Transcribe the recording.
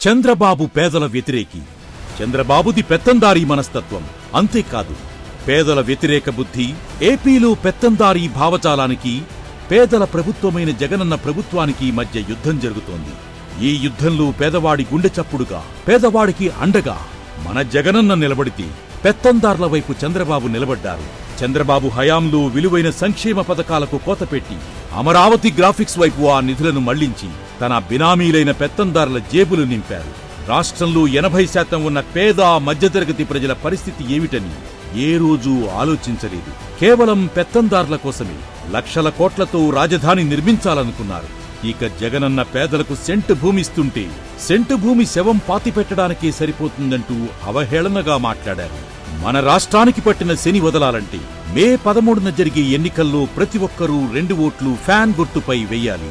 చంద్రబాబు పేదల వ్యతిరేకి. చంద్రబాబుది పెత్తందారీ మనస్తత్వం. అంతేకాదు, పేదల వ్యతిరేక బుద్ధి. ఏపీలో పెత్తందారీ భావజాలానికి పేదల ప్రభుత్వమైన జగనన్న ప్రభుత్వానికి మధ్య యుద్ధం జరుగుతోంది. ఈ యుద్ధంలో పేదవాడి గుండె చప్పుడుగా, పేదవాడికి అండగా మన జగనన్న నిలబడితే పెత్తందార్ల వైపు చంద్రబాబు నిలబడ్డారు. చంద్రబాబు హయాంలో విలువైన సంక్షేమ పథకాలకు కోతపెట్టి అమరావతి గ్రాఫిక్స్ వైపు ఆ నిధులను మళ్లించి తన బినామీలైన పెత్తందారుల జేబులు నింపారు. రాష్ట్రంలో 80% ఉన్న పేద మధ్యతరగతి ప్రజల పరిస్థితి ఏమిటని ఏ రోజూ ఆలోచించలేదు. కేవలం పెత్తందార్ల కోసమే లక్షల కోట్లతో రాజధాని నిర్మించాలనుకున్నారు. ఇక జగనన్న పేదలకు సెంటు భూమిస్తుంటే సెంటు భూమి శవం పాతిపెట్టడానికే సరిపోతుందంటూ అవహేళనగా మాట్లాడారు. మన రాష్ట్రానికి పట్టిన శని వదలాలంటే మే 13న జరిగే ఎన్నికల్లో ప్రతి ఒక్కరూ 2 ఓట్లు ఫ్యాన్ గుర్తుపై వెయ్యాలి.